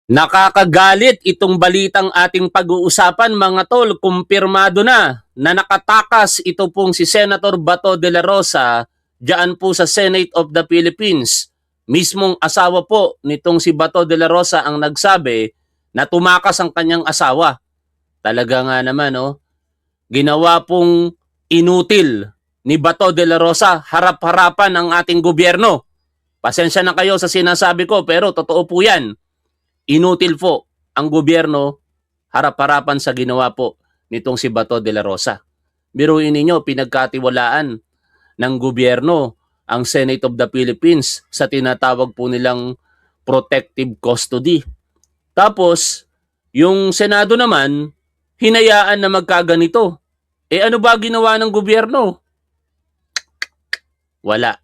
Nakakagalit itong balitang ating pag-uusapan mga tol. Kumpirmado na nakatakas ito pong si Senator Bato de la Rosa diyan po sa Senate of the Philippines. Mismong asawa po nitong si Bato de la Rosa ang nagsabi na tumakas ang kanyang asawa. Talaga nga naman, oh, ginawa pong inutil ni Bato de la Rosa harap-harapan ang ating gobyerno. Pasensya na kayo sa sinasabi ko pero totoo po yan. Inutil po ang gobyerno harap-harapan sa ginawa po nitong si Bato de la Rosa. Biruin ninyo, pinagkatiwalaan ng gobyerno ang Senate of the Philippines sa tinatawag po nilang protective custody. Tapos, yung Senado naman, hinayaan na magkaganito. Ano ba ginawa ng gobyerno? Wala.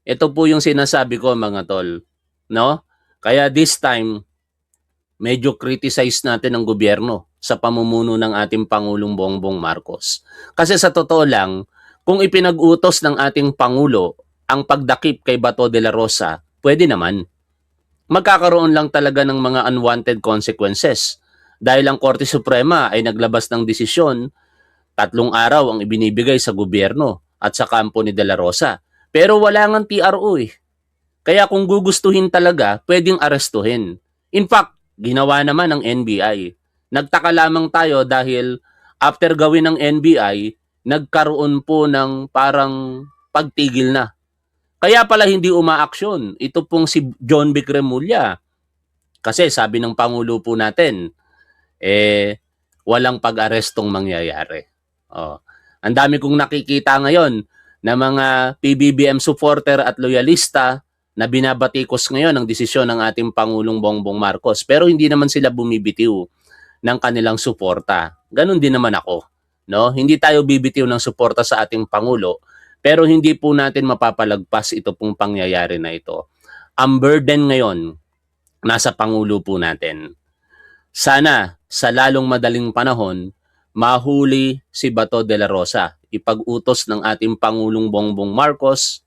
Ito po yung sinasabi ko mga tol. No? Kaya this time, medyo criticize natin ang gobyerno sa pamumuno ng ating Pangulong Bongbong Marcos. Kasi sa totoo lang, kung ipinag-utos ng ating Pangulo ang pagdakip kay Bato de la Rosa, pwede naman. Magkakaroon lang talaga ng mga unwanted consequences. Dahil ang Korte Suprema ay naglabas ng desisyon, 3 araw ang ibinibigay sa gobyerno at sa kampo ni de la Rosa. Pero wala ngang TRO eh. Kaya kung gugustuhin talaga, pwedeng arestuhin. In fact, ginawa naman ng NBI. Nagtaka lamang tayo dahil after gawin ng NBI, nagkaroon po ng parang pagtigil na. Kaya pala hindi umaaksyon. Ito pong si John Vic Remulla. Kasi sabi ng Pangulo po natin, walang pag-arestong mangyayari. Oh. Ang dami kong nakikita ngayon na mga PBBM supporter at loyalista na binabatikos ngayon ang desisyon ng ating Pangulong Bongbong Marcos. Pero hindi naman sila bumibitiw ng kanilang suporta. Ganon din naman ako. No? Hindi tayo bibitiw ng suporta sa ating Pangulo, pero hindi po natin mapapalagpas ito pong pangyayari na ito. Ang burden ngayon, nasa Pangulo po natin. Sana sa lalong madaling panahon, mahuli si Bato de la Rosa. Ipag-utos ng ating Pangulong Bongbong Marcos.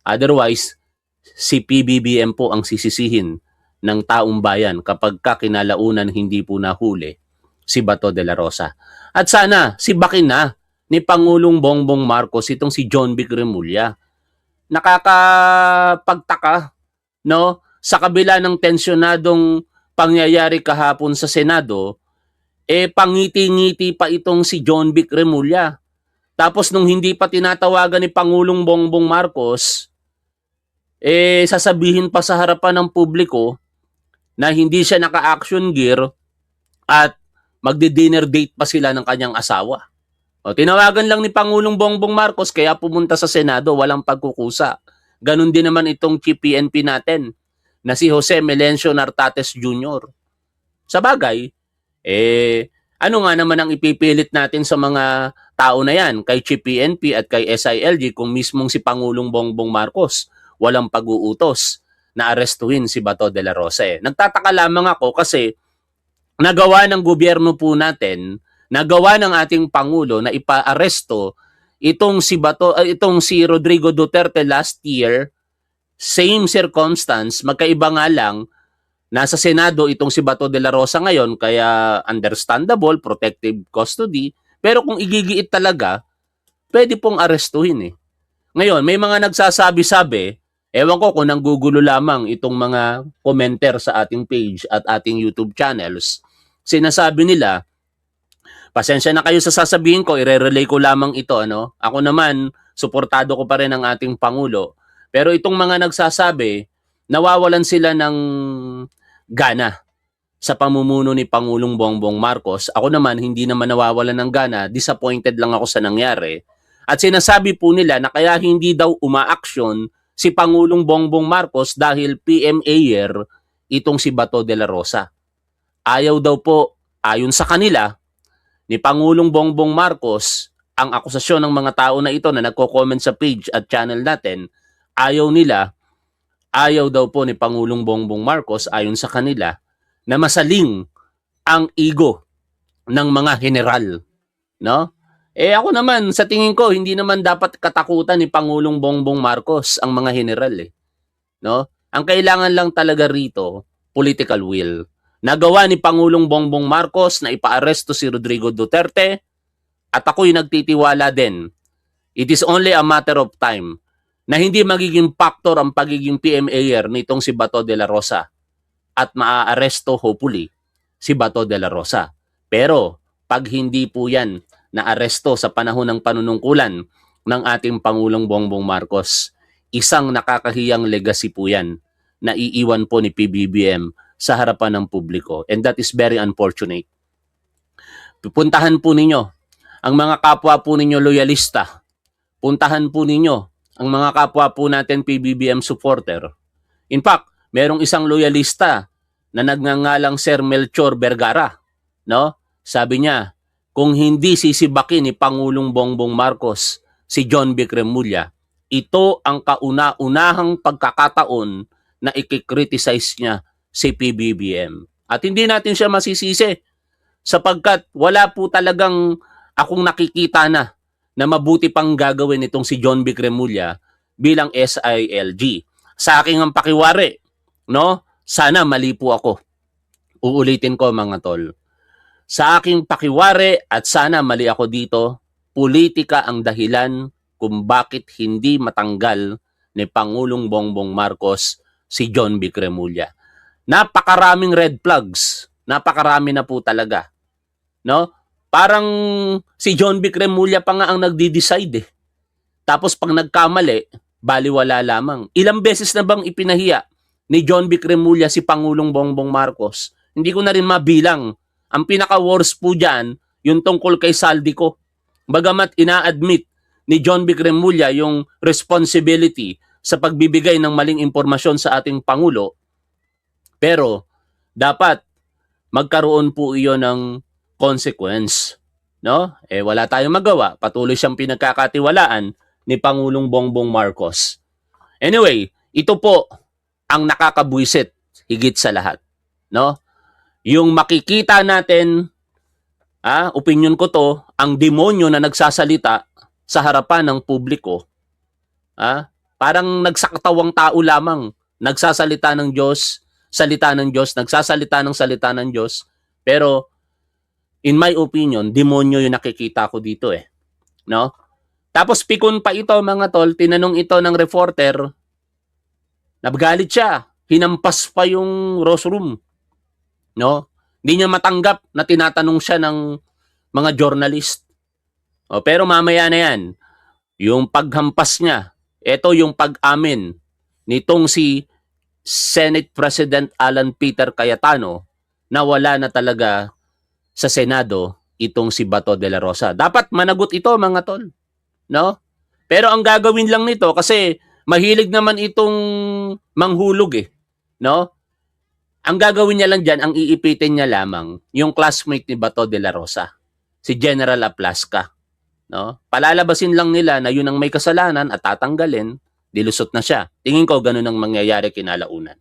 Otherwise, si PBBM po ang sisisihin ng taong bayan kapag kinalaunan hindi po nahuli si Bato de la Rosa. At sana, si bakin na ni Pangulong Bongbong Marcos itong si John Vic Remulla. Nakakapagtaka, no? Sa kabila ng tensyonadong pangyayari kahapon sa Senado, pangiti-ngiti pa itong si John Vic Remulla. Tapos nung hindi pa tinatawagan ni Pangulong Bongbong Marcos, sasabihin pa sa harapan ng publiko na hindi siya naka-action gear at magdi-dinner date pa sila ng kanyang asawa. Tinawagan lang ni Pangulong Bongbong Marcos kaya pumunta sa Senado, walang pagkukusa. Ganon din naman itong Chief PNP natin na si Jose Melencio Nartates Jr. Sa bagay, ano nga naman ang ipipilit natin sa mga tao na yan, kay Chief PNP at kay SILG kung mismong si Pangulong Bongbong Marcos walang pag-uutos na arestuhin si Bato de la Rosa. Nagtataka lamang ako kasi nagawa ng gobyerno po natin, nagawa ng ating Pangulo na ipa-aresto itong si Rodrigo Duterte last year, same circumstance, magkaiba nga lang, nasa Senado itong si Bato de la Rosa ngayon, kaya understandable, protective custody, pero kung igigiit talaga, pwede pong arestuhin eh. Ngayon, may mga nagsasabi-sabi, ewan ko kung nanggugulo lamang itong mga commenter sa ating page at ating YouTube channels. Sinasabi nila, pasensya na kayo sa sasabihin ko, ire-relay ko lamang ito. Ano? Ako naman, suportado ko pa rin ang ating Pangulo. Pero itong mga nagsasabi, nawawalan sila ng gana sa pamumuno ni Pangulong Bongbong Marcos. Ako naman, hindi naman nawawalan ng gana. Disappointed lang ako sa nangyari. At sinasabi po nila na kaya hindi daw umaaksyon si Pangulong Bongbong Marcos dahil PMAyer itong si Bato de la Rosa. Ayaw daw po, ayon sa kanila, ni Pangulong Bongbong Marcos, ang akusasyon ng mga tao na ito na nagko-comment sa page at channel natin, ayaw daw po ni Pangulong Bongbong Marcos, ayon sa kanila, na masaling ang ego ng mga general. No? Ako naman, sa tingin ko, hindi naman dapat katakutan ni Pangulong Bongbong Marcos ang mga general. No? Ang kailangan lang talaga rito, political will. Nagawa ni Pangulong Bongbong Marcos na ipaaresto si Rodrigo Duterte at ako'y nagtitiwala din. It is only a matter of time na hindi magiging factor ang pagiging PMAer nitong si Bato de la Rosa at maaaresto hopefully si Bato de la Rosa. Pero pag hindi po yan naaresto sa panahon ng panunungkulan ng ating Pangulong Bongbong Marcos, isang nakakahiyang legacy po yan na iiwan po ni PBBM sa harapan ng publiko. And that is very unfortunate. Puntahan po ninyo ang mga kapwa po ninyo loyalista. Puntahan po ninyo ang mga kapwa po natin PBBM supporter. In fact, merong isang loyalista na nagngangalang Sir Melchor Vergara, no? Sabi niya, kung hindi sisibakin ni Pangulong Bongbong Marcos si John Vic Remulla, ito ang kauna-unahang pagkakataon na i-criticize niya si PBBM. At hindi natin siya masisisi sapagkat wala po talagang akong nakikita na mabuti pang gagawin itong si John Vic Remulla bilang SILG. Sa aking ang pakiwari, no? Sana mali po ako. Uulitin ko mga tol. Sa aking pakiwari at sana mali ako dito, politika ang dahilan kung bakit hindi matanggal ni Pangulong Bongbong Marcos si John Vic Remulla. Napakaraming red flags. Napakarami na po talaga. No? Parang si John Vic Remulla pa nga ang nagdi-decide eh. Tapos pag nagkamali, baliwala lamang. Ilang beses na bang ipinahiya ni John Vic Remulla si Pangulong Bongbong Marcos? Hindi ko na rin mabilang. Ang pinaka-worst po dyan, yung tungkol kay Saldico. Bagamat ina-admit ni John Vic Remulla yung responsibility sa pagbibigay ng maling impormasyon sa ating Pangulo, pero dapat magkaroon po iyon ng consequence. No? Wala tayong magawa. Patuloy siyang pinagkakatiwalaan ni Pangulong Bongbong Marcos. Anyway, ito po ang nakakabwisit higit sa lahat. No? Yung makikita natin, opinion ko to, ang demonyo na nagsasalita sa harapan ng publiko, parang nagsakatawang tao lamang, nagsasalita ng Diyos, salita ng Diyos, nagsasalita ng salita ng Diyos, pero in my opinion, demonyo yung nakikita ko dito eh. No? Tapos pikon pa ito mga tol, tinanong ito ng reporter, nabagalit siya, hinampas pa yung Rose Room. No? Hindi niya matanggap na tinatanong siya ng mga journalist. Pero mamaya na yan, yung paghampas niya, ito yung pag-amin nitong si Senate President Alan Peter Cayetano na wala na talaga sa Senado itong si Bato de la Rosa. Dapat managot ito mga tol. No? Pero ang gagawin lang nito kasi mahilig naman itong manghulog eh. No? Ang gagawin niya lang dyan, ang iipitin niya lamang yung classmate ni Bato de la Rosa, si General Aplasca. No? Palalabasin lang nila na yun ang may kasalanan at tatanggalin, dilusot na siya. Tingin ko ganun ang mangyayari kinalaunan.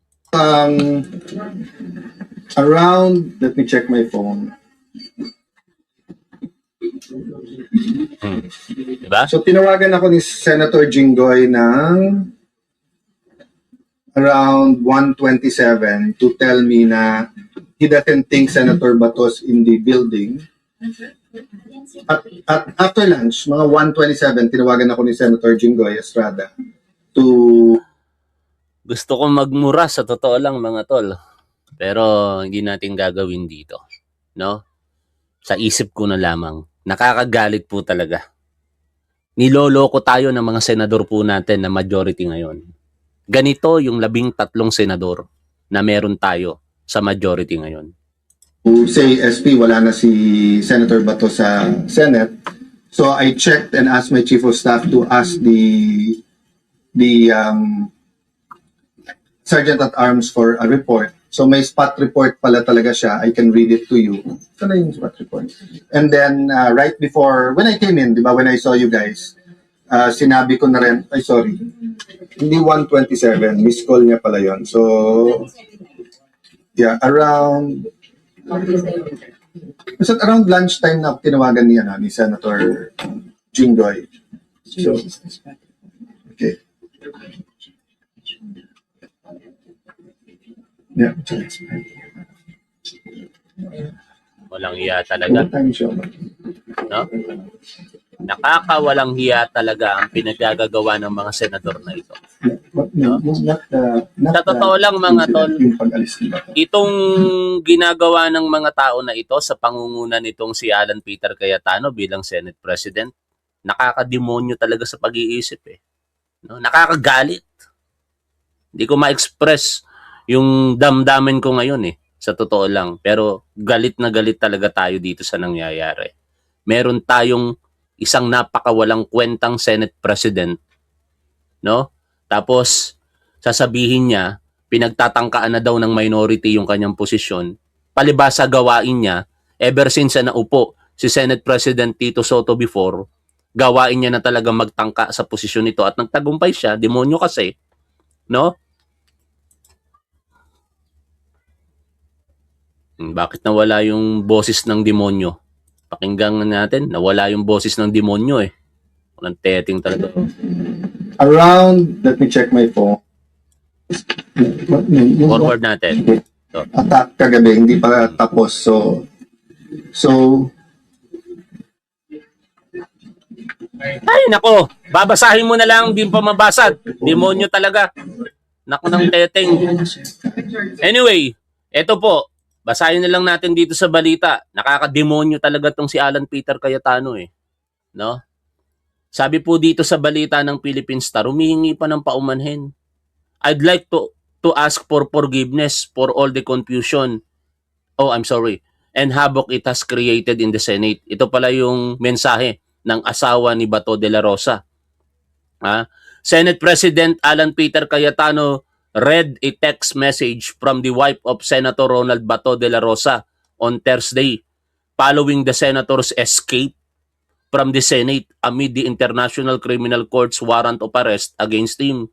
Let me check my phone. Diba? So tinawagan ako ni Senator Jinggoy ng around 1:27 to tell me na he doesn't think Senator Bato's in the building. At after lunch, mga 1:27, tinawagan ako ni Senator Jinggoy Estrada to... Gusto ko magmura sa totoo lang mga tol. Pero hindi natin gagawin dito. No? Sa isip ko na lamang. Nakakagalit po talaga. Niloloko tayo ng mga senador po natin na majority ngayon. Ganito yung 13 senador na meron tayo sa majority ngayon. Who say SP, wala na si Senator Bato sa Senate. So I checked and asked my chief of staff to ask the Sergeant at Arms for a report. So may spot report pala talaga siya. I can read it to you. Saan na yung spot report? And then right before, when I came in, di ba, when I saw you guys, sinabi ko na rin, ay sorry, hindi 1:27, miss call niya pala yon. So, yeah, around lunchtime na tinawagan niya ni Senator Jinggoy. So, okay. Yeah. Walang hiya talaga. Time show. No? Nakakawalang hiya talaga ang pinagagagawa ng mga senador na ito. No? Sa totoo lang mga tol, itong ginagawa ng mga tao na ito sa pangunguna nitong si Alan Peter Cayetano bilang Senate President, nakakademonyo talaga sa pag-iisip eh. No? Nakakagalit. Hindi ko ma-express yung damdamin ko ngayon eh, sa totoo lang. Pero galit na galit talaga tayo dito sa nangyayari. Meron tayong isang napakawalang kwentang Senate President, no? Tapos sasabihin niya, pinagtatangkaan na daw ng minority yung kanyang posisyon. Palibasa gawain niya, ever since na naupo si Senate President Tito Soto before, gawain niya na talaga magtangka sa posisyon nito at nagtagumpay siya, demonyo kasi, no? Bakit nawala yung boses ng demonyo? Pakinggan natin, nawala yung boses ng demonyo eh. Walang teteng talaga. Around, let me check my phone. Forward natin. Attack kagabi, hindi pa tapos. So, Ay, nako. Babasahin mo na lang, hindi pa mabasa. Demonyo talaga. Nako ng teteng. Anyway, eto po. Basahin na lang natin dito sa balita. Nakakademonyo talaga tong si Alan Peter Cayetano eh. No? Sabi po dito sa balita ng Philippine Star, humihingi pa ng paumanhin. I'd like to ask for forgiveness for all the confusion. Oh, I'm sorry. And havoc it has created in the Senate. Ito pala yung mensahe ng asawa ni Bato de la Rosa. Senate President Alan Peter Cayetano read a text message from the wife of Senator Ronald Bato de la Rosa on Thursday following the senator's escape from the Senate amid the International Criminal Court's warrant of arrest against him.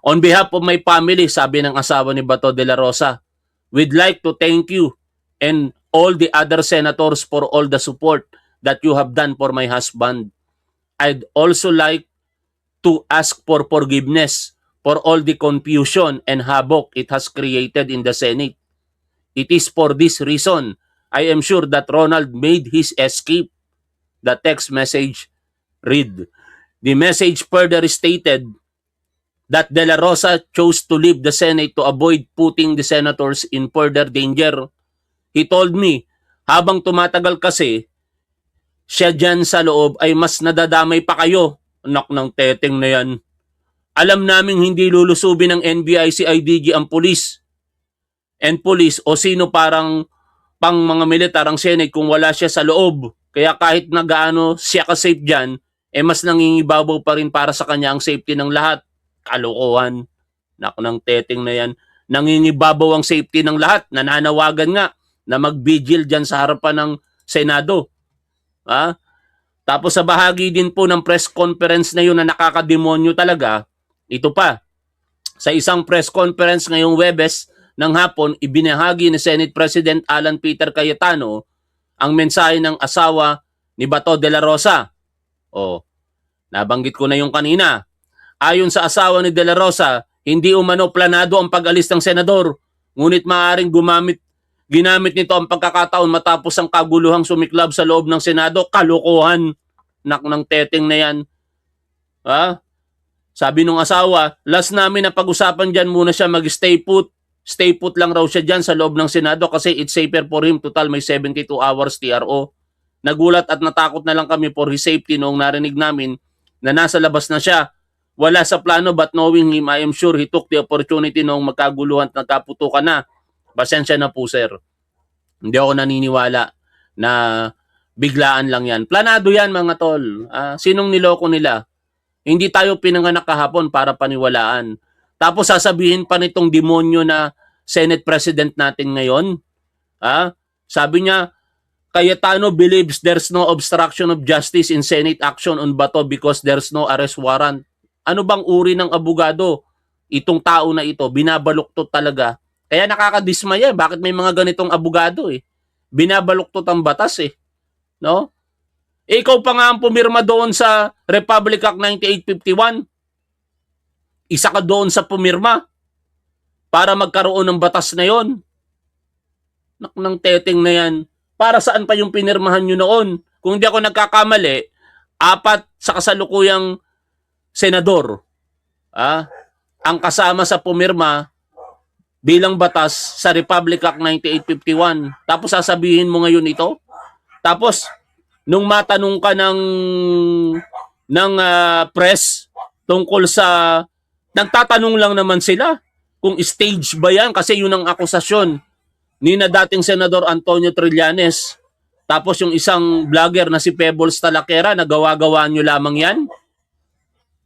On behalf of my family, sabi ng asawa ni Bato de la Rosa, we'd like to thank you and all the other senators for all the support that you have done for my husband. I'd also like to ask for forgiveness for all the confusion and havoc it has created in the Senate. It is for this reason I am sure that Ronald made his escape. The text message read. The message further stated that De La Rosa chose to leave the Senate to avoid putting the senators in further danger. He told me, habang tumatagal kasi, siya dyan sa loob ay mas nadadamay pa kayo. Anak ng teteng na yan. Alam naming hindi lulusubin ng NBI, CIDG ang pulis. And police o sino parang pang mga militar ang Senate kung wala siya sa loob. Kaya kahit na gaano siya ka-safe dyan, mas nangingibabaw pa rin para sa kanya ang safety ng lahat. Kalokohan. Naku ng teteng na yan. Nangingibabaw ang safety ng lahat. Nananawagan nga na mag-vigil dyan sa harapan ng Senado. Tapos sa bahagi din po ng press conference na yun na nakakademonyo talaga, ito pa, sa isang press conference ngayong Webes ng hapon, ibinahagi ni Senate President Alan Peter Cayetano ang mensahe ng asawa ni Bato de la Rosa. Nabanggit ko na yung kanina. Ayon sa asawa ni de la Rosa, hindi umano planado ang pag-alis ng senador, ngunit maaaring ginamit nito ang pagkakataon matapos ang kaguluhang sumiklab sa loob ng Senado. Kalokohan. Nak ng teteng na yan. Sabi nung asawa, last namin na pag-usapan dyan muna siya mag-stay put. Stay put lang raw siya dyan sa loob ng Senado kasi it's safer for him. Total may 72 hours TRO. Nagulat at natakot na lang kami for his safety noong narinig namin na nasa labas na siya. Wala sa plano but knowing him, I am sure he took the opportunity noong magkaguluhan at nagkaputukan na. Pasensya na po sir. Hindi ako naniniwala na biglaan lang yan. Planado yan mga tol. Sinong niloko nila? Hindi tayo pinanganak kahapon para paniwalaan. Tapos sasabihin pa nitong demonyo na Senate President natin ngayon. Sabi niya, Cayetano believes there's no obstruction of justice in Senate action on Bato because there's no arrest warrant. Ano bang uri ng abogado? Itong tao na ito, binabaluktot talaga. Kaya nakakadismaya, bakit may mga ganitong abogado eh? Binabaluktot ang batas eh. No? Ikaw pa nga ang pumirma doon sa Republic Act 9851. Isa ka doon sa pumirma para magkaroon ng batas na yon. Ng teteng na yan. Para saan pa yung pinirmahan nyo noon? Kung hindi ako nagkakamali, 4 sa kasalukuyang senador ang kasama sa pumirma bilang batas sa Republic Act 9851. Tapos sasabihin mo ngayon ito? Tapos, nung matanong ka ng press tungkol sa... Nagtatanong lang naman sila kung stage ba yan kasi yun ang akusasyon ni na dating Senador Antonio Trillanes. Tapos yung isang vlogger na si Pebbles Talaquera, nagawa-gawa nyo lamang yan?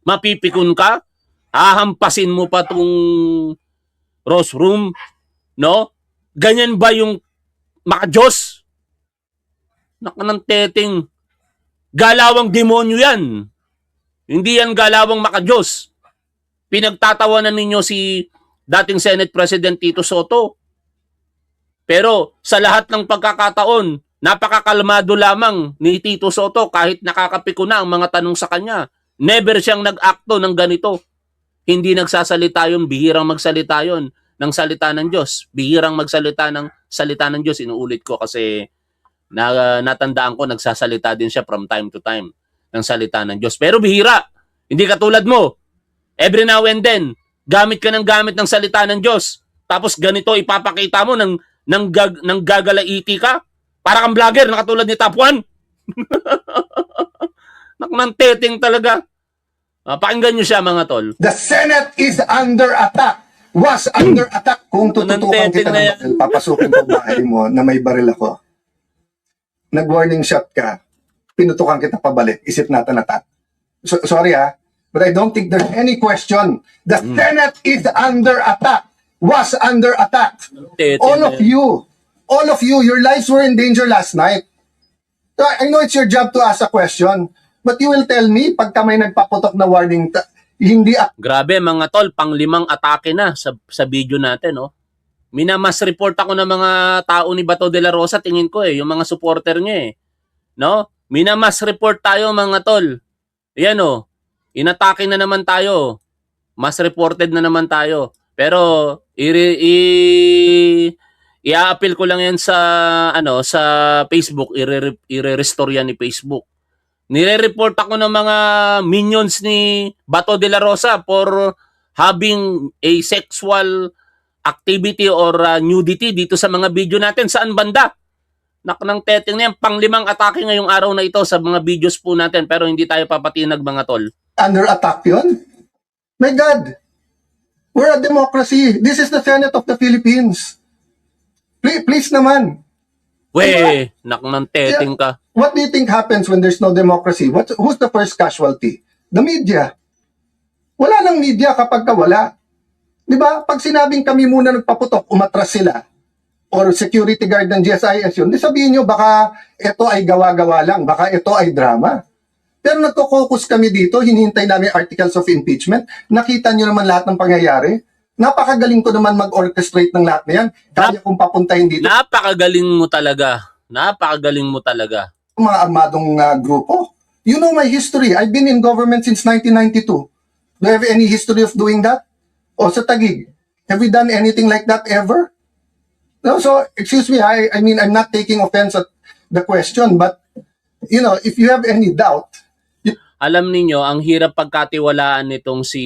Mapipikon ka? Hahampasin mo pa tong Rosroom? No? Ganyan ba yung makajos? Ng teteng. Galawang demonyo yan. Hindi yan galawang makajos. Pinagtatawanan ninyo si dating Senate President Tito Soto. Pero sa lahat ng pagkakataon, napakakalmado lamang ni Tito Soto kahit nakakapiko na ang mga tanong sa kanya. Never siyang nag-akto ng ganito. Hindi nagsasalita yun, bihirang magsalita yun ng salita ng Diyos. Bihirang magsalita ng salita ng Diyos. Inuulit ko kasi natandaan ko, nagsasalita din siya from time to time ng salita ng Diyos. Pero bihira. Hindi katulad mo. Every now and then, gamit ka ng salita ng Diyos. Tapos ganito ipapakita mo ng gagalaiti ka. Para kang vlogger na katulad ni Top 1. Ng teteng talaga. Pakinggan nyo siya mga tol. The Senate is under attack. Was under attack. Kung tututukan kita ng baril, papasukin ko bahay mo na may baril ako. Nag-warning shot ka. Pinutukan kita pabalik. Is it not an attack? Sorry but I don't think there's any question. The Senate is under attack. Was under attack. All of you, your lives were in danger last night. So I know it's your job to ask a question, but you will tell me pagka may nagpaputok na warning, hindi Grabe mga tol, pang-5 atake na sa video natin, no? Minamas report ako ng mga tao ni Bato de la Rosa, tingin ko yung mga supporter niya no? Minamas report tayo mga tol. Ayan inatake na naman tayo. Mas reported na naman tayo. Pero i-appeal ko lang yan sa sa Facebook, i-restore yan ni Facebook. Nire-report ako ng mga minions ni Bato de la Rosa for having a sexual activity or nudity dito sa mga video natin. Saan banda? Ng teteng na yan. Pang-5 atake ngayong araw na ito sa mga videos po natin. Pero hindi tayo papatinag mga tol. under attack yun? My God! We're a democracy. This is the Senate of the Philippines. Please naman. Ng teteng ka. What do you think happens when there's no democracy? Who's the first casualty? The media. Wala lang media kapag wala. Di ba? Pag sinabing kami muna nagpaputok, umatras sila. Or security guard ng GSIS yun. Di sabihin nyo, baka ito ay gawa-gawa lang. Baka ito ay drama. Pero nagko-focus kami dito, hinihintay namin articles of impeachment. Nakita nyo naman lahat ng pangyayari. Napakagaling ko naman mag-orchestrate ng lahat na yan. Kaya kong papuntahin dito. Napakagaling mo talaga. Napakagaling mo talaga. Mga armadong grupo. You know my history. I've been in government since 1992. Do you have any history of doing that? O sa Taguig, have we done anything like that ever? No, so, excuse me, I mean, I'm not taking offense at the question, but, you know, if you have any doubt, alam ninyo, ang hirap pagkatiwalaan nitong si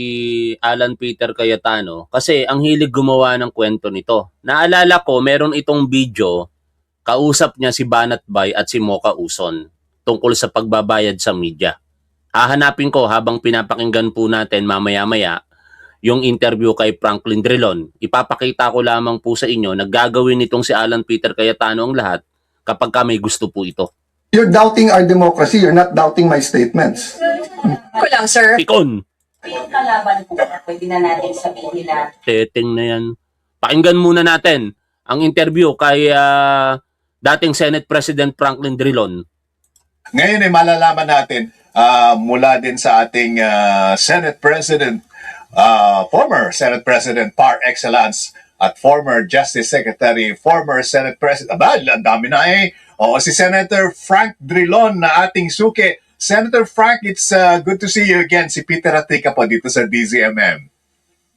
Alan Peter Cayetano kasi ang hilig gumawa ng kwento nito. Naalala ko, meron itong video, kausap niya si Banat Bay at si Mocha Uson tungkol sa pagbabayad sa media. Hahanapin ko habang pinapakinggan po natin mamaya-maya yung interview kay Franklin Drilon. Ipapakita ko lamang po sa inyo na gagawin nitong si Alan Peter Cayetano ang lahat kapag may gusto po ito. you're doubting our democracy. You're not doubting my statements. Ko lang, sir. Pikon. Yung kalaban po, pwede na natin sabihin na Teteng na yan. Pakinggan muna natin ang interview kay dating Senate President Franklin Drilon. Ngayon ay malalaman natin mula din sa ating Senate President, former Senate President par excellence at former Justice Secretary, former Senate President, ang dami na si Senator Frank Drilon na ating suke. Senator Frank, it's good to see you again. Si Peter Atica po dito sa DZMM.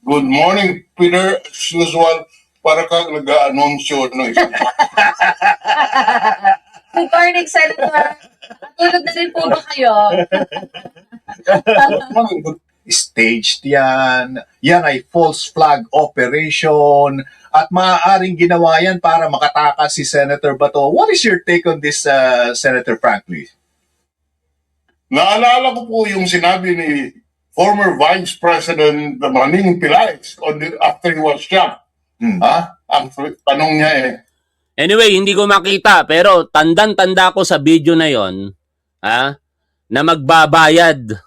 Good morning, Peter. As usual, para kang nag-anunsyo ng isang Good morning, Senator. Tulog na rin po ba kayo? Staged yan. Yan ay false flag operation at maaaring ginawa yan para makatakas si Senator Bato. What is your take on this, Senator Franklin? Naalala ko po yung sinabi ni former Vice President Manning Pelaez after he was shot. Ang tanong niya Anyway, hindi ko makita pero tandang-tanda ko sa video na yon, na magbabayad.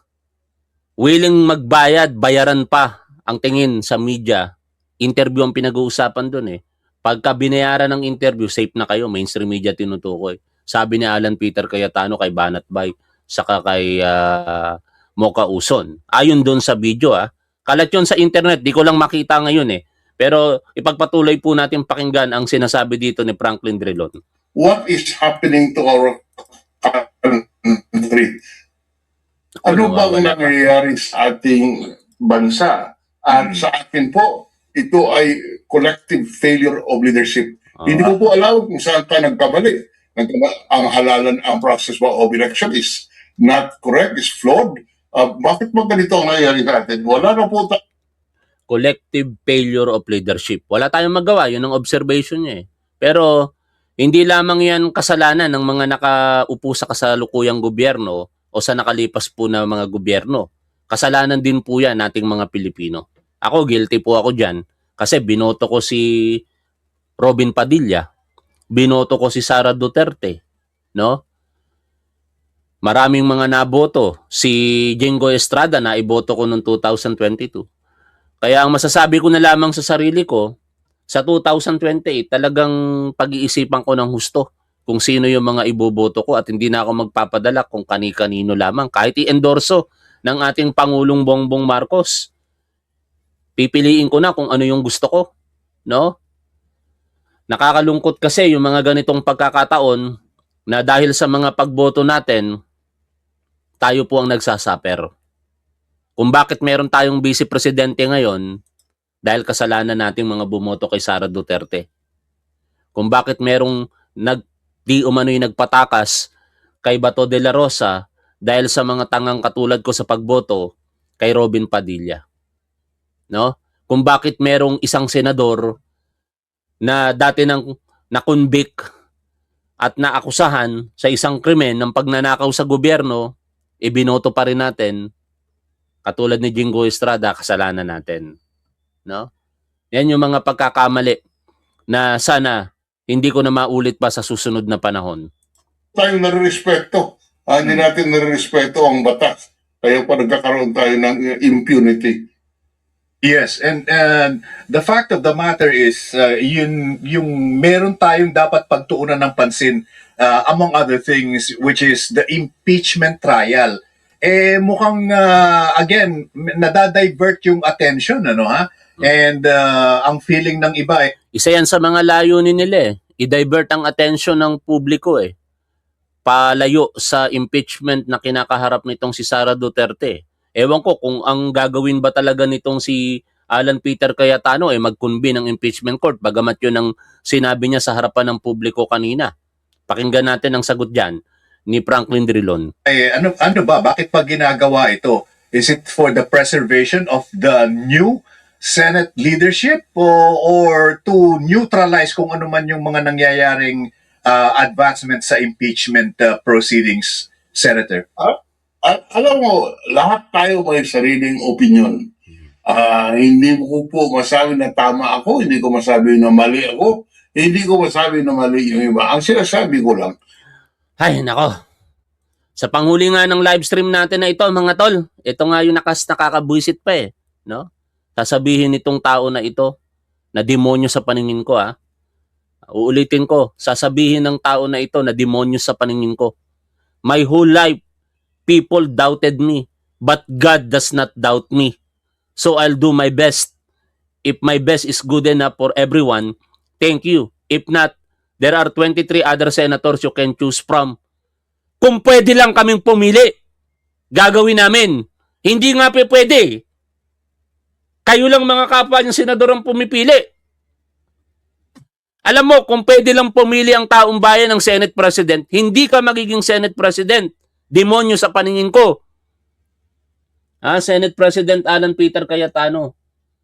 Willing magbayad, bayaran pa ang tingin sa media. Interview ang pinag-uusapan doon eh. Pagka binayaran ng interview, safe na kayo. Mainstream media tinutukoy. Sabi ni Alan Peter Cayetano kay Banat Bay, saka kay Mocha Uson. Ayon doon sa video Kalat yun sa internet, di ko lang makita ngayon eh. Pero ipagpatuloy po natin pakinggan ang sinasabi dito ni Franklin Drilon. what is happening to our country? Ano ba ang nangyayari sa ating bansa? At sa akin po, ito ay collective failure of leadership. Hindi ko po alam kung saan tayo nagkamali. Ang halalan, ang process of election is not correct, is flawed. Bakit ba ganito ang nangyayari sa atin? Wala na po Collective failure of leadership. Wala tayong magawa, yun ang observation niya eh. Pero hindi lamang yan kasalanan ng mga nakaupo sa kasalukuyang gobyerno o sa nakalipas po na mga gobyerno. Kasalanan din po yan nating mga Pilipino. Ako, guilty po ako dyan kasi binoto ko si Robin Padilla, binoto ko si Sara Duterte, no? Maraming mga naboto. Si Jingo Estrada na iboto ko noong 2022. Kaya ang masasabi ko na lamang sa sarili ko, sa 2028, talagang pag-iisipan ko ng husto kung sino yung mga iboboto ko at hindi na ako magpapadala kung kani-kanino lamang. Kahit i-endorso ng ating Pangulong Bongbong Marcos, pipiliin ko na kung ano yung gusto ko. No? Nakakalungkot kasi yung mga ganitong pagkakataon na dahil sa mga pagboto natin, tayo po ang nagsasaper. Kung bakit meron tayong vice presidente ngayon, dahil kasalanan nating mga bumoto kay Sara Duterte. Kung bakit merong di umano'y nagpatakas kay Bato de la Rosa dahil sa mga tangang katulad ko sa pagboto kay Robin Padilla. No? Kung bakit merong isang senador na dati nang na-convict at naakusahan sa isang krimen ng pagnanakaw sa gobyerno, ibinoto pa rin natin. Katulad ni Jingo Estrada, kasalanan natin. No? Yan yung mga pagkakamali na sana hindi ko na maulit pa sa susunod na panahon. tayo nare-respeto. Hindi natin nare-respeto ang batas. Kaya pa nagkakaroon tayo ng impunity. Yes, and the fact of the matter is yung meron tayong dapat pagtuunan ng pansin among other things, which is the impeachment trial. Mukhang again nadadivert yung attention, and ang feeling ng iba Isa yan sa mga layunin nila eh. I-divert ang attention ng publiko eh. Palayo sa impeachment na kinakaharap nitong si Sara Duterte. Ewan ko kung ang gagawin ba talaga nitong si Alan Peter Cayetano mag-convene ng impeachment court, bagamat yun ang sinabi niya sa harapan ng publiko kanina. Pakinggan natin ang sagot dyan ni Franklin Drilon. ano ba, bakit pa ginagawa ito? Is it for the preservation of the new Senate leadership or to neutralize kung ano man yung mga nangyayaring advancement sa impeachment proceedings, Senator? Alam mo, lahat tayo may sariling opinion. Hindi ko po masabi na tama ako, hindi ko masabi na mali ako, hindi ko masabi na mali yung iba. Ang sinasabi ko lang, Ay, nako. Sa panghuli nga ng live stream natin na ito, mga tol, ito nga yung nakakabwisit pa eh. No? Sasabihin nitong tao na ito, na demonyo sa paningin ko Uulitin ko, sasabihin ng tao na ito na demonyo sa paningin ko. My whole life, people doubted me, but God does not doubt me. So I'll do my best. If my best is good enough for everyone, thank you. If not, there are 23 other senators you can choose from. Kung pwede lang kaming pumili, gagawin namin. Hindi nga pwede. Kayo lang mga kapwa niyang senador ang pumipili. Alam mo, kung pwede lang pumili ang taong bayan ng Senate President, hindi ka magiging Senate President. Demonyo sa paningin ko. Senate President Alan Peter Cayetano.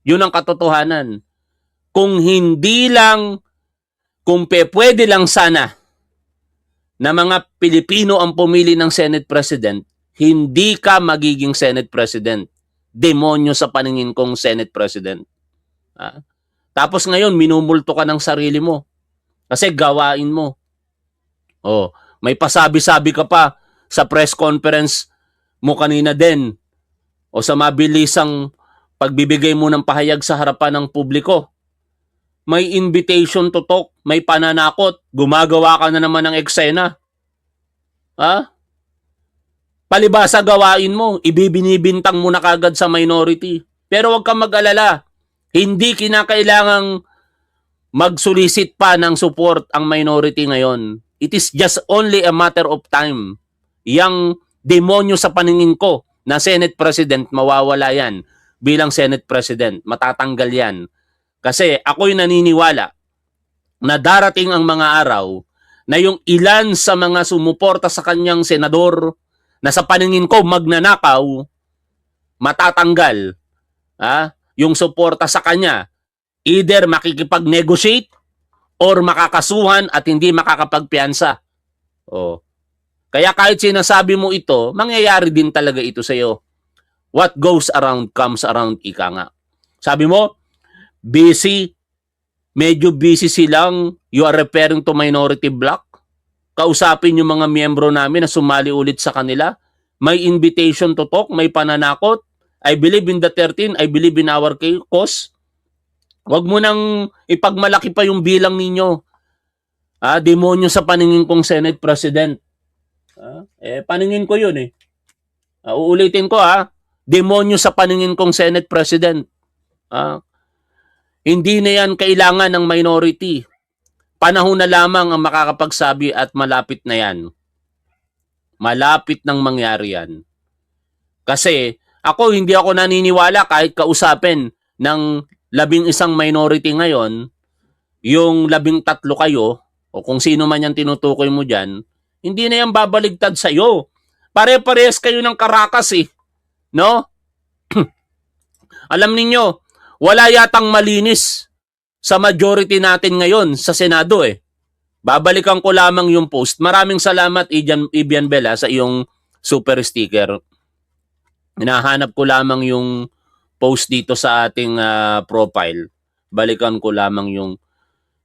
Yun ang katotohanan. Kung hindi lang, kung pwede lang sana na mga Pilipino ang pumili ng Senate President, hindi ka magiging Senate President. Demonyo sa paningin kong Senate President. Tapos ngayon, minumulto ka ng sarili mo. Kasi gawain mo. May pasabi-sabi ka pa sa press conference mo kanina din. O sa mabilisang pagbibigay mo ng pahayag sa harapan ng publiko. May invitation to talk, may pananakot, gumagawa ka na naman ng eksena. Palibasa gawain mo, ibibinibintang mo na kagad sa minority. Pero huwag kang mag-alala. Hindi kinakailangang magsulisit pa ng support ang minority ngayon. It is just only a matter of time. Yang demonyo sa paningin ko na Senate President, mawawala yan bilang Senate President. Matatanggal yan. Kasi ako'y naniniwala na darating ang mga araw na yung ilan sa mga sumuporta sa kanyang senador na sa paningin ko magnanakaw, matatanggal. Yung suporta sa kanya, either makikipag-negotiate or makakasuhan at hindi makakapagpiyansa. Kaya kahit sinasabi mo ito, mangyayari din talaga ito sa iyo. What goes around comes around, ika nga. Sabi mo, medyo busy silang, you are referring to minority bloc. Kausapin yung mga miyembro namin na sumali ulit sa kanila. May invitation to talk, may pananakot. I believe in the 13, I believe in our cause. Huwag mo nang ipagmalaki pa yung bilang ninyo. Demonyo sa paningin kong Senate President. Paningin ko yun eh. Uulitin ko demonyo sa paningin kong Senate President. Hindi na yan kailangan ng minority. Panahon na lamang ang makakapagsabi at malapit na yan. Malapit nang mangyari yan. Kasi hindi ako naniniwala kahit kausapin ng 11 minority ngayon, yung 13 kayo, o kung sino man yung tinutukoy mo dyan, hindi na yan babaligtad sa'yo. Pare-parehas kayo ng karakas eh. No? Alam ninyo, wala yatang malinis sa majority natin ngayon sa Senado eh. Babalikan ko lamang yung post. Maraming salamat, Ibian Bella, sa iyong super sticker. Hinahanap ko lamang yung post dito sa ating profile. Balikan ko lamang yung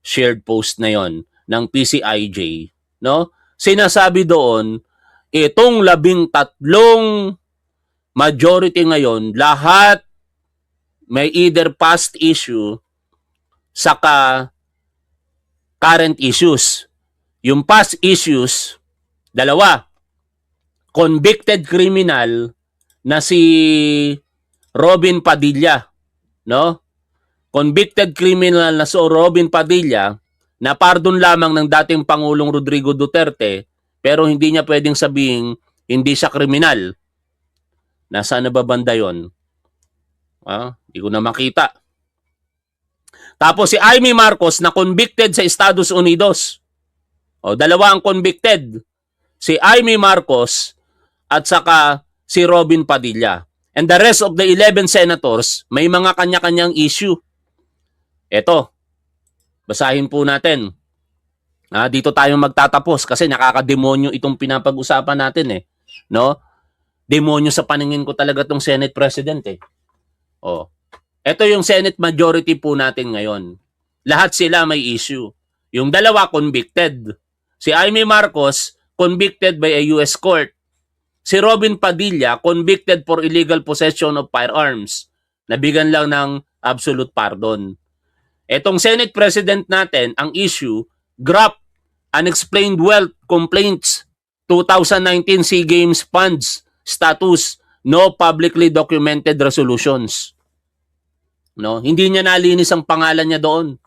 shared post na yon ng PCIJ. No? Sinasabi doon, itong 13 majority ngayon, lahat may either past issue saka current issues. Yung past issues, 2. Convicted criminal na si Robin Padilla, no? Convicted criminal na si Robin Padilla na pardon lamang ng dating Pangulong Rodrigo Duterte, pero hindi niya pwedeng sabihin hindi siya kriminal. Nasaan na ba banda yun? Hindi ko na makita. Tapos si Amy Marcos na convicted sa Estados Unidos. 2 ang convicted. Si Amy Marcos at saka si Robin Padilla. And the rest of the 11 senators, may mga kanya-kanyang issue. Eto, basahin po natin. Dito tayo magtatapos kasi nakakademonyo itong pinapag-usapan natin eh. No? Demonyo sa paningin ko talaga tong Senate President eh. Ito yung Senate majority po natin ngayon. Lahat sila may issue. Yung 2 convicted. Si Amy Marcos, convicted by a US court. Si Robin Padilla, convicted for illegal possession of firearms. Nabigyan lang ng absolute pardon. Etong Senate President natin, ang issue, GRAP, Unexplained Wealth Complaints, 2019 SEA Games Funds, status, no publicly documented resolutions. No, hindi niya nalinis ang pangalan niya doon.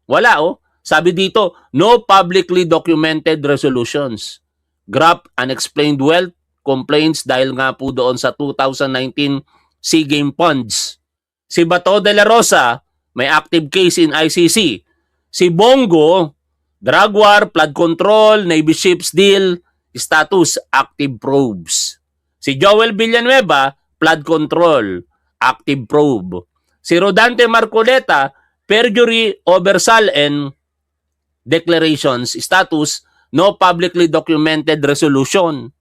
Wala Sabi dito, no publicly documented resolutions. GRAP, Unexplained Wealth Complaints dahil nga po doon sa 2019 SEA Games Funds. Si Bato de la Rosa, may active case in ICC. Si Bongo, drug war, flood control, Navy ships deal, status, active probes. Si Joel Villanueva, flood control, active probe. Si Rodante Marcoleta, perjury, oversal, and declarations, status, no publicly documented resolution.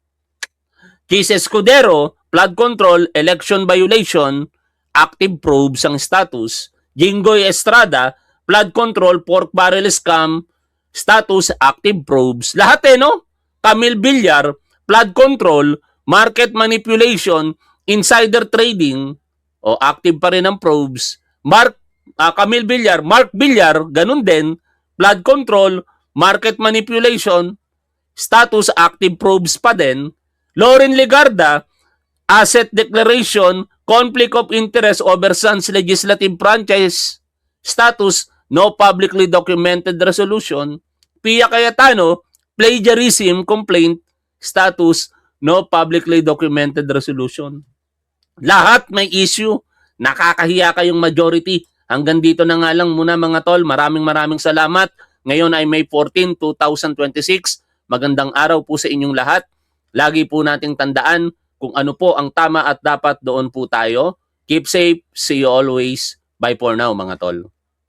Chis Escudero, flood control, election violation, active probes ang status. Jinggoy Estrada, flood control, pork barrel scam, status, active probes. Lahat no? Camille Villar, flood control, market manipulation, insider trading, o active pa rin ang probes. Camille Villar, Mark Villar, ganun din, flood control, market manipulation, status, active probes pa din. Lauren Legarda, asset declaration, conflict of interest over San's legislative franchise, status, no publicly documented resolution. Pia Cayetano, plagiarism complaint, status, no publicly documented resolution. Lahat may issue. Nakakahiya kayong majority. Hanggang dito na nga lang muna mga tol. Maraming salamat. Ngayon ay May 14, 2026. Magandang araw po sa inyong lahat. Lagi po nating tandaan kung ano po ang tama at dapat doon po tayo. Keep safe. See you always. Bye for now mga tol.